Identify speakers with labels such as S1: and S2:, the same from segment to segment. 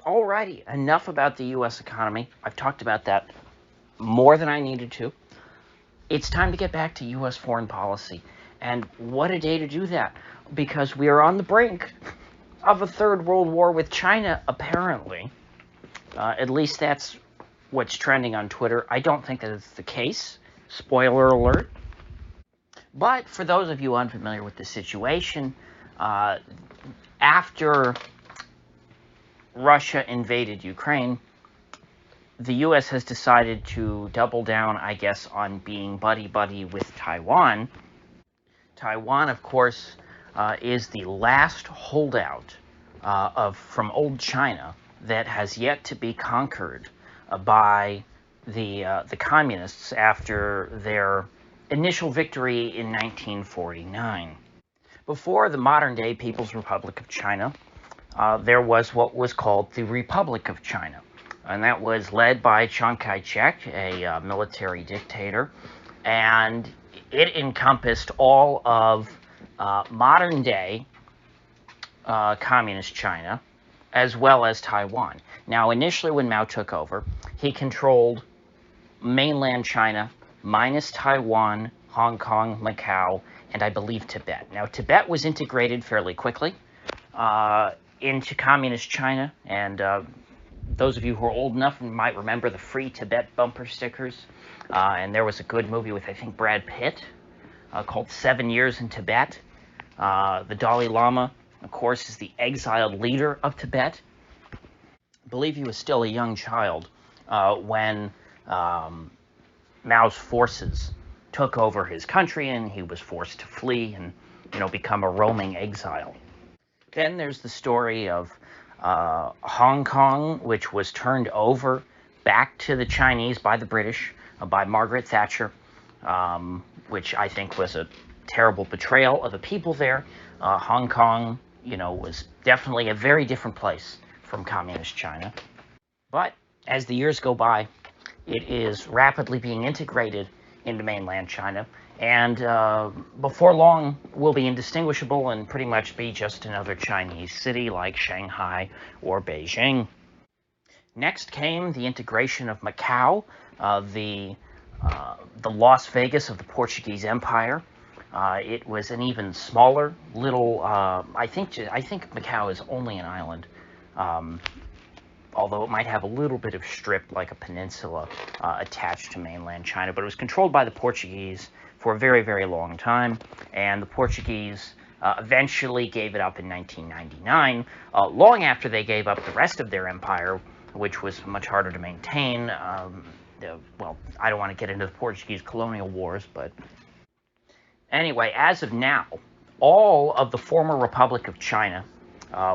S1: Alrighty, enough about the U.S. economy. I've talked about that more than I needed to. It's time to get back to U.S. foreign policy. And what a day to do that, because we are on the brink of a third world war with China, apparently. At least that's what's trending on Twitter. I don't think that it's the case. Spoiler alert. But for those of you unfamiliar with the situation, after Russia invaded Ukraine, the U.S. has decided to double down, I guess, on being buddy-buddy with Taiwan. Taiwan, of course, is the last holdout from old China that has yet to be conquered by the communists after their initial victory in 1949. Before the modern-day People's Republic of China, there was what was called the Republic of China, and that was led by Chiang Kai-shek, a military dictator, and it encompassed all of modern-day communist China, as well as Taiwan. Now, initially when Mao took over, he controlled mainland China, minus Taiwan, Hong Kong, Macau, and I believe Tibet. Now, Tibet was integrated fairly quickly into communist China, and those of you who are old enough might remember the Free Tibet bumper stickers. And there was a good movie with, I think, Brad Pitt called 7 Years in Tibet. The Dalai Lama, of course, is the exiled leader of Tibet. I believe he was still a young child when Mao's forces took over his country, and he was forced to flee and, become a roaming exile. Then there's the story of Hong Kong, which was turned over back to the Chinese by the British, by Margaret Thatcher, which I think was a terrible betrayal of the people there. Hong Kong, was definitely a very different place from communist China. But as the years go by, it is rapidly being integrated into mainland China, and before long will be indistinguishable and pretty much be just another Chinese city like Shanghai or Beijing. Next came the integration of Macau, the Las Vegas of the Portuguese Empire. It was an even smaller little. I think Macau is only an island, although it might have a little bit of strip, like a peninsula, attached to mainland China. But it was controlled by the Portuguese for a very, very long time, and the Portuguese eventually gave it up in 1999, long after they gave up the rest of their empire, which was much harder to maintain. Well, I don't want to get into the Portuguese colonial wars, but anyway, as of now, all of the former Republic of China,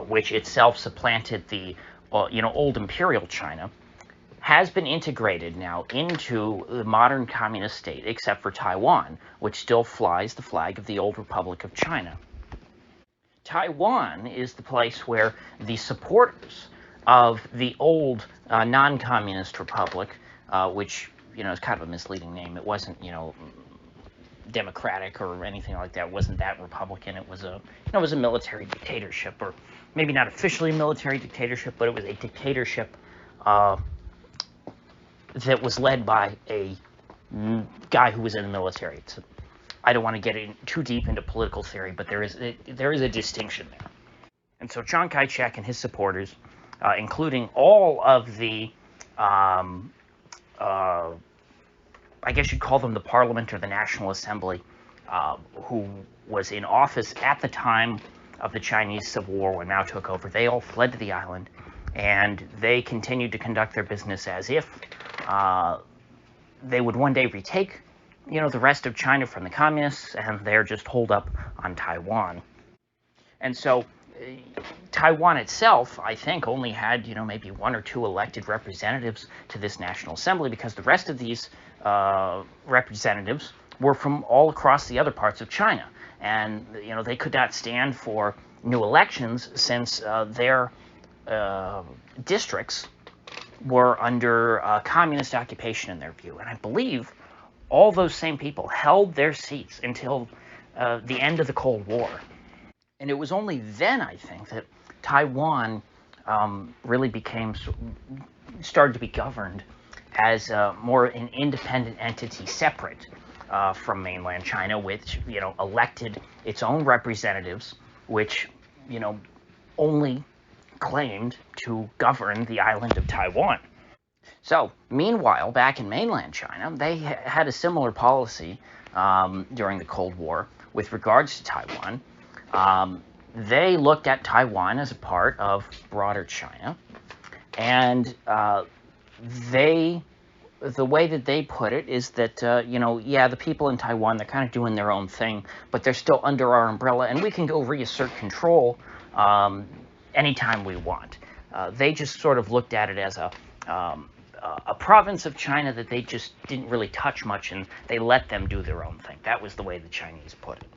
S1: which itself supplanted the old imperial China, has been integrated now into the modern communist state, except for Taiwan, which still flies the flag of the old Republic of China. Taiwan is the place where the supporters of the old non-communist republic, which is kind of a misleading name. It wasn't democratic or anything like that. It wasn't that Republican. It was a military dictatorship, or maybe not officially a military dictatorship, but it was a dictatorship that was led by a guy who was in the military. I don't want to get too deep into political theory, but there is a distinction there. And so Chiang Kai-shek and his supporters, including all of the, I guess you'd call them the Parliament or the National Assembly, who was in office at the time of the Chinese Civil War when Mao took over, they all fled to the island, and they continued to conduct their business as if they would one day retake, the rest of China from the communists, and they're just holed up on Taiwan. And so Taiwan itself, I think, only had, maybe 1 or 2 elected representatives to this National Assembly, because the rest of these representatives were from all across the other parts of China. And, they could not stand for new elections since their districts were under communist occupation in their view. And I believe all those same people held their seats until the end of the Cold War. And it was only then, I think, that Taiwan really started to be governed as more an independent entity, separate from mainland China, which elected its own representatives, which only claimed to govern the island of Taiwan. So, meanwhile, back in mainland China, they had a similar policy during the Cold War with regards to Taiwan. They looked at Taiwan as a part of broader China, and the way that they put it is that, the people in Taiwan, they're kind of doing their own thing, but they're still under our umbrella, and we can go reassert control anytime we want. They just sort of looked at it as a province of China that they just didn't really touch much, and they let them do their own thing. That was the way the Chinese put it.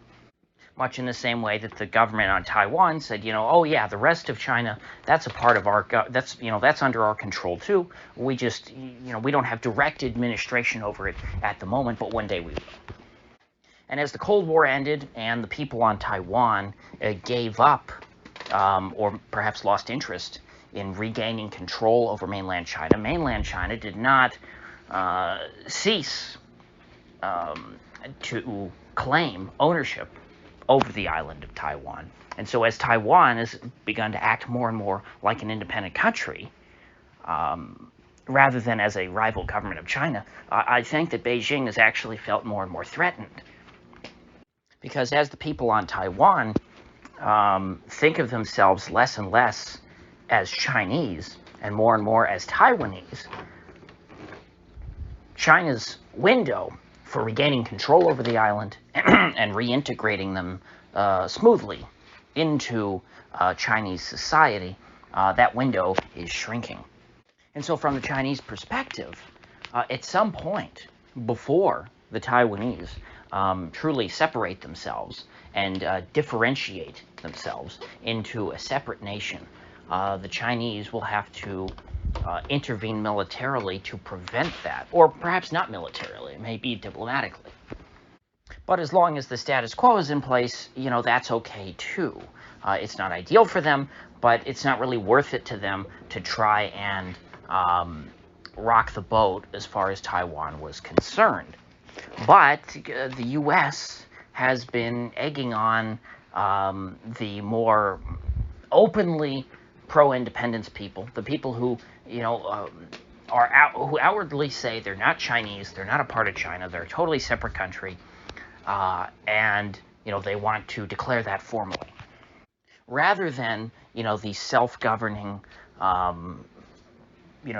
S1: Much in the same way that the government on Taiwan said, oh yeah, the rest of China, that's a part of our, that's under our control too. We just, we don't have direct administration over it at the moment, but one day we will. And as the Cold War ended and the people on Taiwan gave up, or perhaps lost interest in regaining control over mainland China did not cease to claim ownership over the island of Taiwan. And so as Taiwan has begun to act more and more like an independent country, rather than as a rival government of China, I think that Beijing has actually felt more and more threatened. Because as the people on Taiwan think of themselves less and less as Chinese and more as Taiwanese, China's window for regaining control over the island and reintegrating them smoothly into Chinese society, that window is shrinking. And so from the Chinese perspective, at some point before the Taiwanese truly separate themselves and differentiate themselves into a separate nation, the Chinese will have to intervene militarily to prevent that, or perhaps not militarily, it may be diplomatically. But as long as the status quo is in place, that's okay too. It's not ideal for them, but it's not really worth it to them to try and rock the boat as far as Taiwan was concerned. But the U.S. has been egging on the more openly pro-independence people, the people who, who outwardly say they're not Chinese, they're not a part of China, they're a totally separate country, and they want to declare that formally, rather than the self-governing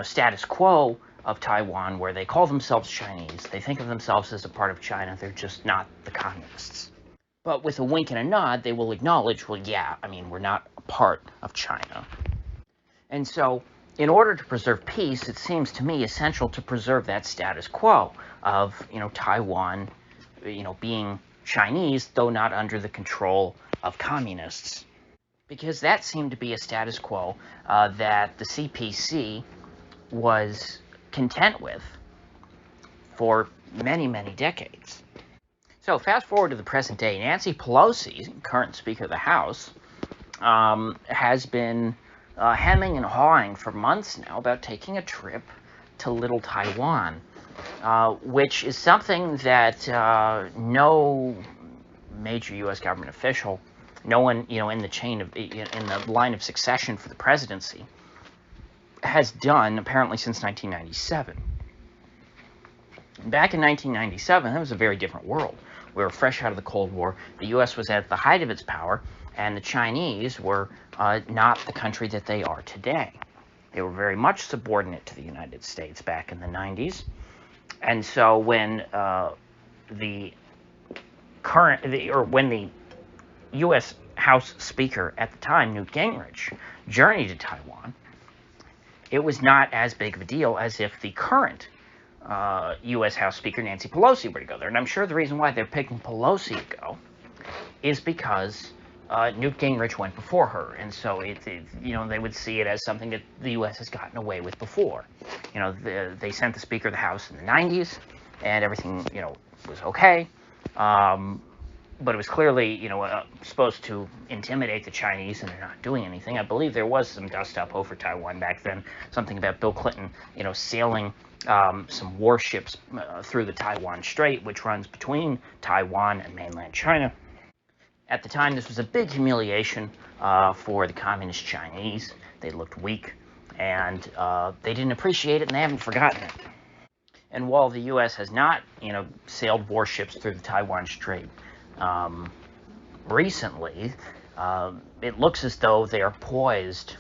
S1: status quo of Taiwan, where they call themselves Chinese, they think of themselves as a part of China, they're just not the communists. But with a wink and a nod, they will acknowledge, well, yeah, we're not a part of China. And so, in order to preserve peace, it seems to me essential to preserve that status quo of, Taiwan, being Chinese, though not under the control of communists. Because that seemed to be a status quo that the CPC was content with for many, many decades. So fast forward to the present day, Nancy Pelosi, current Speaker of the House, has been hemming and hawing for months now about taking a trip to Little Taiwan, which is something that no major U.S. government official, no one in the line of succession for the presidency, has done apparently since 1997. Back in 1997, that was a very different world. We were fresh out of the Cold War. The U.S. was at the height of its power, and the Chinese were not the country that they are today. They were very much subordinate to the United States back in the 90s. And so when the U.S. House Speaker at the time, Newt Gingrich, journeyed to Taiwan, it was not as big of a deal as if the current U.S. House Speaker Nancy Pelosi were to go there. And I'm sure the reason why they're picking Pelosi to go is because Newt Gingrich went before her, and so they would see it as something that the U.S. has gotten away with before. They sent the Speaker of the House in the 90s, and everything was okay. but it was clearly, supposed to intimidate the Chinese, and they're not doing anything. I believe there was some dust up over Taiwan back then, something about Bill Clinton, sailing some warships through the Taiwan Strait, which runs between Taiwan and mainland China. At the time, this was a big humiliation for the communist Chinese. They looked weak, and they didn't appreciate it, and they haven't forgotten it. And while the U.S. has not, sailed warships through the Taiwan Strait recently, it looks as though they are poised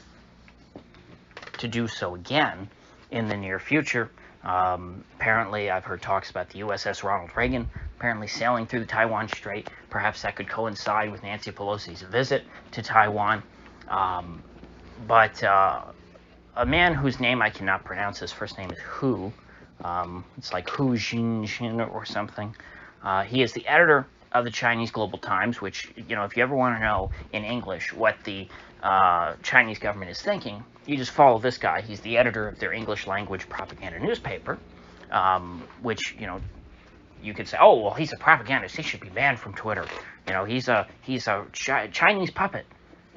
S1: to do so again in the near future. Apparently, I've heard talks about the USS Ronald Reagan apparently sailing through the Taiwan Strait. Perhaps that could coincide with Nancy Pelosi's visit to Taiwan. But a man whose name I cannot pronounce, his first name is Hu. It's like Hu Jinjin or something. He is the editor of the Chinese Global Times, which, if you ever want to know in English what the Chinese government is thinking, you just follow this guy. He's the editor of their English language propaganda newspaper, which, you could say, oh, well, he's a propagandist. He should be banned from Twitter. He's a Chinese puppet.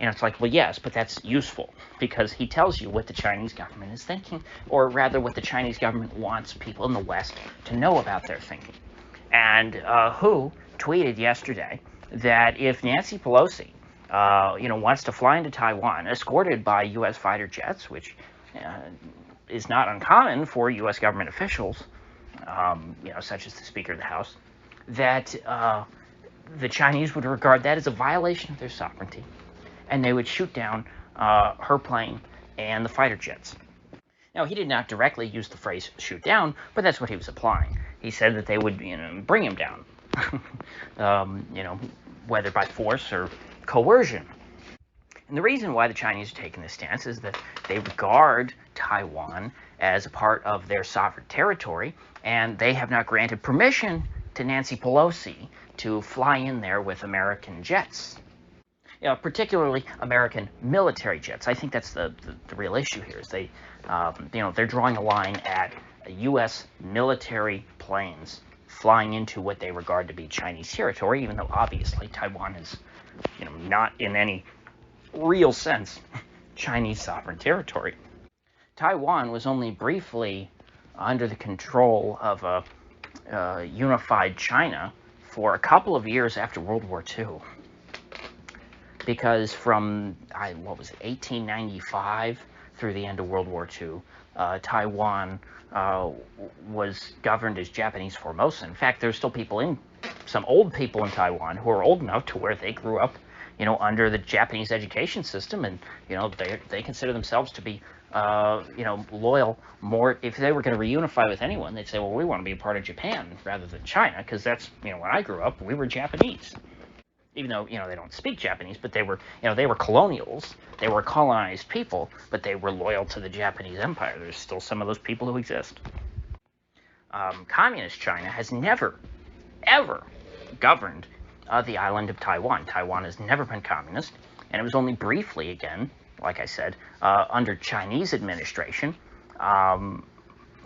S1: It's like, well, yes, but that's useful because he tells you what the Chinese government is thinking, or rather what the Chinese government wants people in the West to know about their thinking. And Hu tweeted yesterday that if Nancy Pelosi, wants to fly into Taiwan escorted by U.S. fighter jets, which is not uncommon for U.S. government officials, such as the Speaker of the House, that the Chinese would regard that as a violation of their sovereignty, and they would shoot down her plane and the fighter jets. Now, he did not directly use the phrase shoot down, but that's what he was applying. He said that they would, bring him down, whether by force or coercion. And the reason why the Chinese are taking this stance is that they regard Taiwan as a part of their sovereign territory, and they have not granted permission to Nancy Pelosi to fly in there with American jets. Particularly American military jets. I think that's the real issue here. Is they, they're drawing a line at U.S. military planes flying into what they regard to be Chinese territory, even though obviously Taiwan is, not in any real sense Chinese sovereign territory. Taiwan was only briefly under the control of a unified China for a couple of years after World War II. Because from, 1895 through the end of World War II, Taiwan was governed as Japanese Formosa. In fact, there's still some old people in Taiwan who are old enough to where they grew up, under the Japanese education system, and, they consider themselves to be, loyal more. If they were going to reunify with anyone, they'd say, well, we want to be a part of Japan rather than China, because that's, when I grew up, we were Japanese. Even though, they don't speak Japanese, but they were, they were colonials. They were colonized people, but they were loyal to the Japanese Empire. There's still some of those people who exist. Communist China has never, ever governed the island of Taiwan. Taiwan has never been communist, and it was only briefly, again, like I said, under Chinese administration from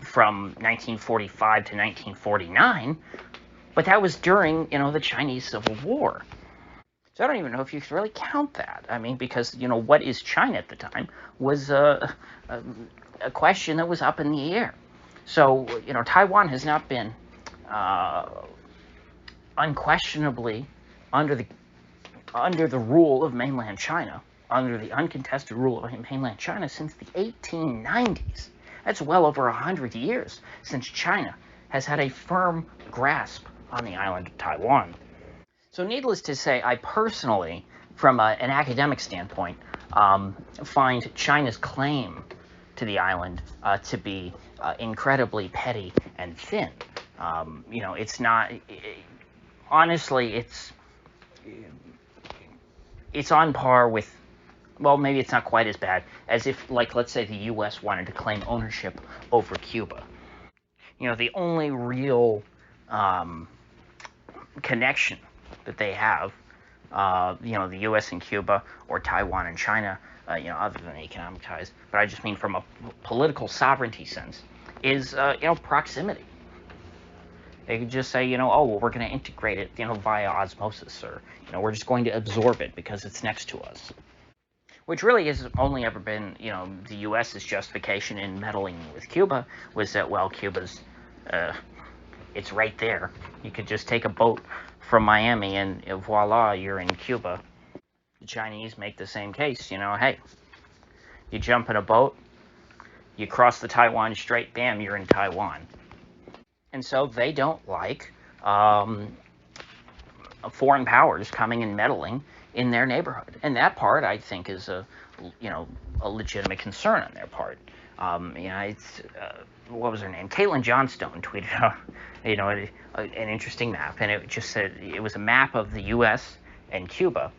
S1: 1945 to 1949, but that was during, the Chinese Civil War. So I don't even know if you could really count that. I mean, because, what is China at the time was a question that was up in the air. So, Taiwan has not been unquestionably under the rule of mainland China, under the uncontested rule of mainland China since the 1890s. That's well over 100 years since China has had a firm grasp on the island of Taiwan. So needless to say, I personally, from an academic standpoint, find China's claim to the island to be incredibly petty and thin. It's not, honestly, it's on par with, well, maybe it's not quite as bad as if, like, let's say the U.S. wanted to claim ownership over Cuba. The only real connection that they have, the U.S. and Cuba, or Taiwan and China, other than economic ties, but I just mean from a political sovereignty sense, is, proximity. They could just say, oh, well, we're going to integrate it, via osmosis, or, we're just going to absorb it because it's next to us. Which really has only ever been, the U.S.'s justification in meddling with Cuba was that, well, Cuba's, it's right there. You could just take a boat from Miami and voila, you're in Cuba. The Chinese make the same case, hey, you jump in a boat, you cross the Taiwan Strait, bam, you're in Taiwan. And so they don't like foreign powers coming and meddling in their neighborhood. And that part, I think, is a legitimate concern on their part. What was her name? Caitlin Johnstone tweeted out, an interesting map, and it just said it was a map of the U.S. and Cuba,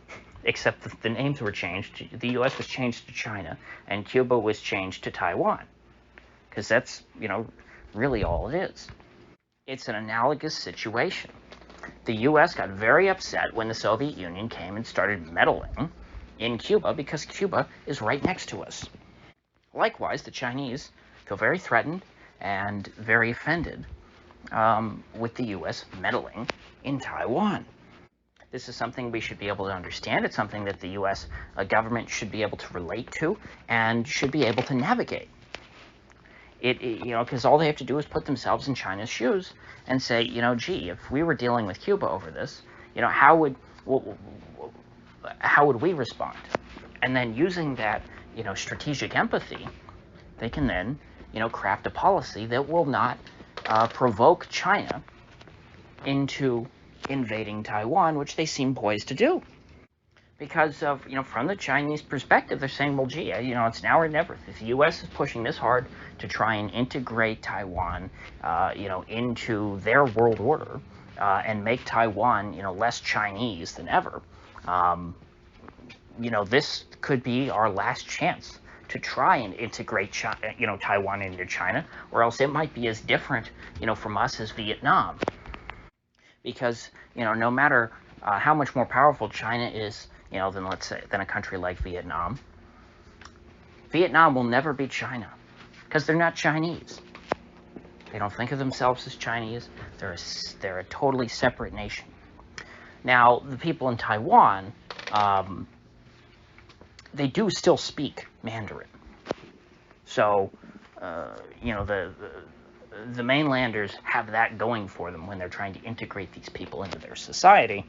S1: except that the names were changed. The U.S. was changed to China, and Cuba was changed to Taiwan, because that's, really all it is. It's an analogous situation. The U.S. got very upset when the Soviet Union came and started meddling in Cuba because Cuba is right next to us. Likewise, the Chinese feel very threatened and very offended with the U.S. meddling in Taiwan. This is something we should be able to understand. It's something that the U.S. government should be able to relate to and should be able to navigate. Because all they have to do is put themselves in China's shoes and say, gee, if we were dealing with Cuba over this, how would we respond? And then using that, strategic empathy, they can then, craft a policy that will not provoke China into invading Taiwan, which they seem poised to do. Because of, from the Chinese perspective, they're saying, well, gee, it's now or never. If the U.S. is pushing this hard to try and integrate Taiwan, into their world order and make Taiwan, less Chinese than ever, this could be our last chance to try and integrate, Taiwan into China, or else it might be as different, from us as Vietnam. Because, no matter how much more powerful China is, than a country like Vietnam. Vietnam will never be China because they're not Chinese. They don't think of themselves as Chinese. They're a totally separate nation. Now, the people in Taiwan, they do still speak Mandarin. So, the mainlanders have that going for them when they're trying to integrate these people into their society.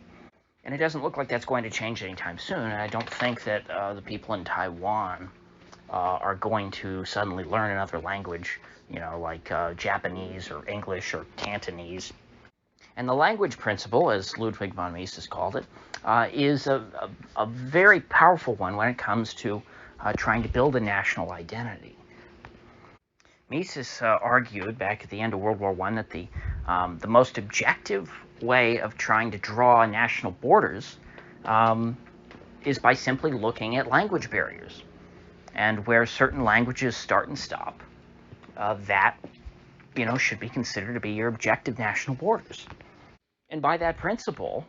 S1: And it doesn't look like that's going to change anytime soon. And I don't think that the people in Taiwan are going to suddenly learn another language, like Japanese or English or Cantonese. And the language principle, as Ludwig von Mises called it, is a very powerful one when it comes to trying to build a national identity. Mises argued back at the end of World War I that the most objective way of trying to draw national borders is by simply looking at language barriers. And where certain languages start and stop, that, should be considered to be your objective national borders. And by that principle,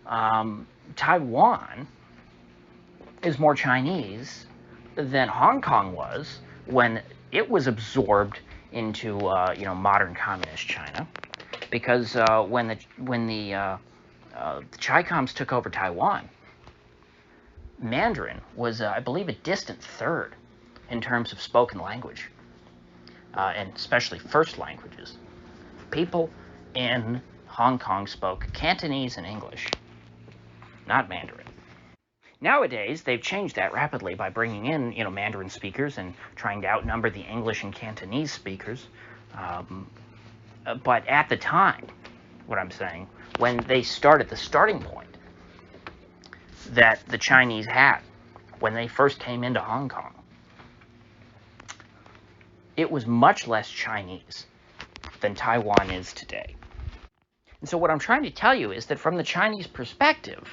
S1: Taiwan is more Chinese than Hong Kong was when it was absorbed into, modern communist China. Because when the Chi-Coms took over Taiwan, Mandarin was, I believe, a distant third in terms of spoken language, and especially first languages. People in Hong Kong spoke Cantonese and English, not Mandarin. Nowadays, they've changed that rapidly by bringing in, Mandarin speakers and trying to outnumber the English and Cantonese speakers. But at the time, what I'm saying, when they started the starting point that the Chinese had when they first came into Hong Kong, it was much less Chinese than Taiwan is today. And so what I'm trying to tell you is that from the Chinese perspective,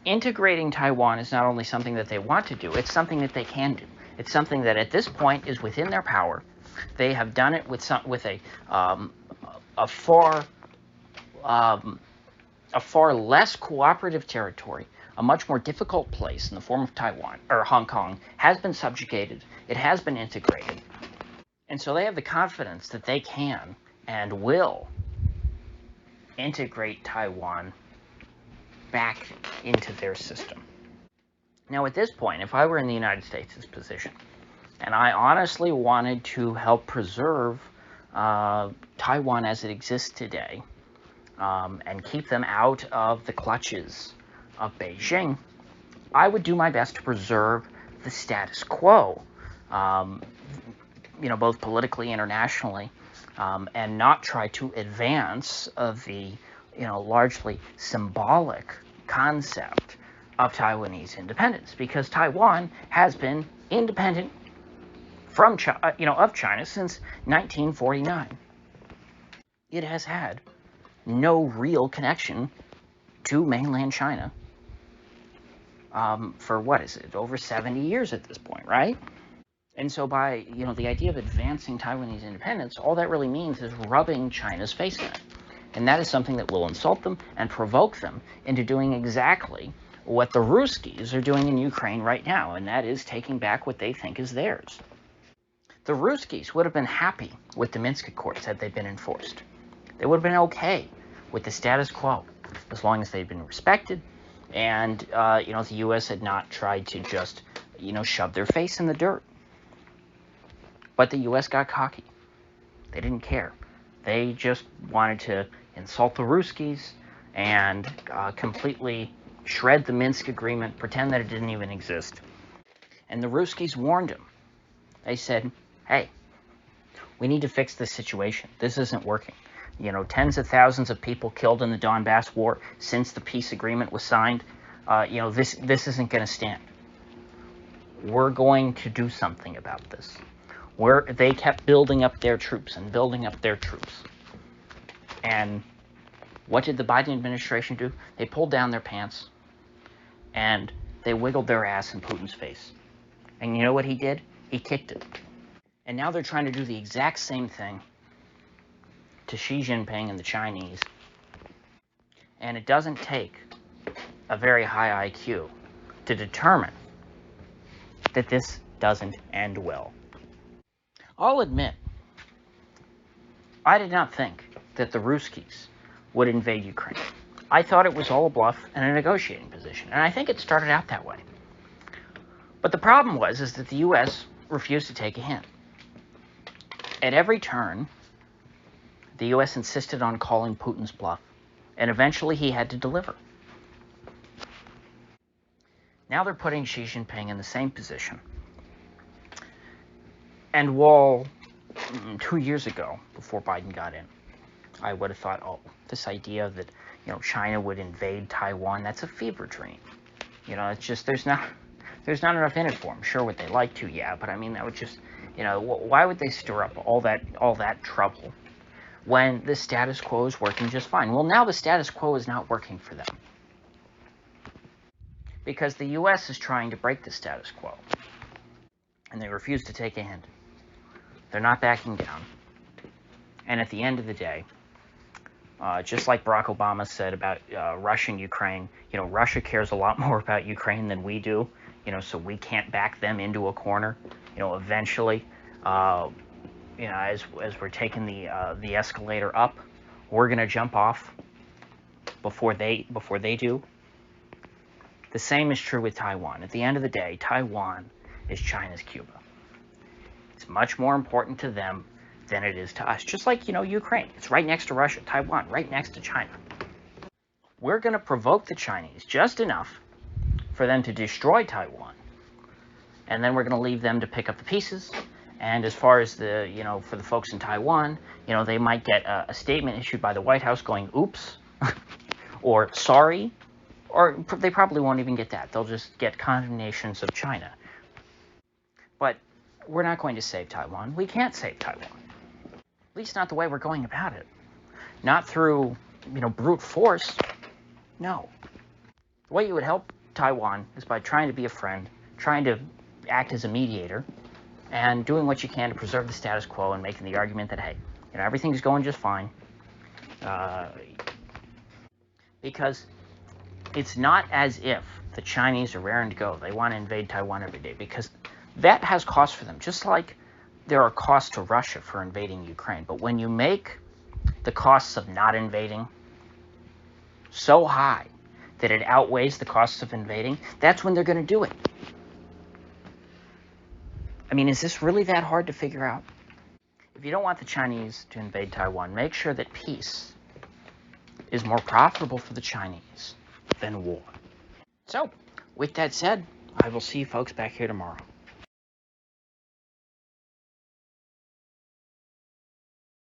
S1: integrating Taiwan is not only something that they want to do, it's something that they can do. It's something that at this point is within their power. They have done it with a far less cooperative territory, a much more difficult place in the form of Taiwan or Hong Kong has been subjugated. It has been integrated, and so they have the confidence that they can and will integrate Taiwan back into their system. Now, at this point, if I were in the United States' position, and I honestly wanted to help preserve Taiwan as it exists today, and keep them out of the clutches of Beijing, I would do my best to preserve the status quo, both politically, internationally, and not try to advance the, largely symbolic concept of Taiwanese independence, because Taiwan has been independent from of China since 1949. It has had no real connection to mainland China for, what is it, over 70 years at this point, right? And so by, the idea of advancing Taiwanese independence, all that really means is rubbing China's face in it. And that is something that will insult them and provoke them into doing exactly what the Ruskies are doing in Ukraine right now, and that is taking back what they think is theirs. The Ruskies would have been happy with the Minsk Accords had they been enforced. They would have been okay with the status quo as long as they'd been respected and, the U.S. had not tried to just, shove their face in the dirt. But the U.S. got cocky. They didn't care. They just wanted to insult the Ruskies and completely shred the Minsk Agreement, pretend that it didn't even exist. And the Ruskies warned him. They said, hey, we need to fix this situation. This isn't working. Tens of thousands of people killed in the Donbass war since the peace agreement was signed. This isn't going to stand. We're going to do something about this. They kept building up their troops and building up their troops. And what did the Biden administration do? They pulled down their pants and they wiggled their ass in Putin's face. And you know what he did? He kicked it. And now they're trying to do the exact same thing to Xi Jinping and the Chinese. And it doesn't take a very high IQ to determine that this doesn't end well. I'll admit, I did not think that the Ruskies would invade Ukraine. I thought it was all a bluff and a negotiating position, and I think it started out that way. But the problem is that the U.S. refused to take a hint. At every turn, the U.S. insisted on calling Putin's bluff, and eventually he had to deliver. Now they're putting Xi Jinping in the same position. And while 2 years ago, before Biden got in, I would have thought, oh, this idea that, China would invade Taiwan, that's a fever dream. It's just, there's not enough in it for them. Sure, would they like to? Yeah, but I mean, that would just, why would they stir up all that trouble when the status quo is working just fine? Well, now the status quo is not working for them because the U.S. is trying to break the status quo, and they refuse to take a hint. They're not backing down. And at the end of the day, just like Barack Obama said about Russia and Ukraine, Russia cares a lot more about Ukraine than we do, so we can't back them into a corner. Eventually, as we're taking the escalator up, we're going to jump off before they do. The same is true with Taiwan. At the end of the day, Taiwan is China's Cuba. It's much more important to them than it is to us. Just like, Ukraine. It's right next to Russia. Taiwan, right next to China. We're going to provoke the Chinese just enough for them to destroy Taiwan. And then we're going to leave them to pick up the pieces. And as far as the, for the folks in Taiwan, they might get a statement issued by the White House going, oops, or sorry, or they probably won't even get that. They'll just get condemnations of China. But we're not going to save Taiwan. We can't save Taiwan. At least not the way we're going about it. Not through, brute force. No. The way you would help Taiwan is by trying to be a friend, trying to act as a mediator, and doing what you can to preserve the status quo and making the argument that, hey, everything's going just fine. Because it's not as if the Chinese are raring to go. They want to invade Taiwan every day, because that has costs for them, just like there are costs to Russia for invading Ukraine. But when you make the costs of not invading so high that it outweighs the costs of invading, that's when they're going to do it. I mean, is this really that hard to figure out? If you don't want the Chinese to invade Taiwan, make sure that peace is more profitable for the Chinese than war. So, with that said, I will see you folks back here tomorrow.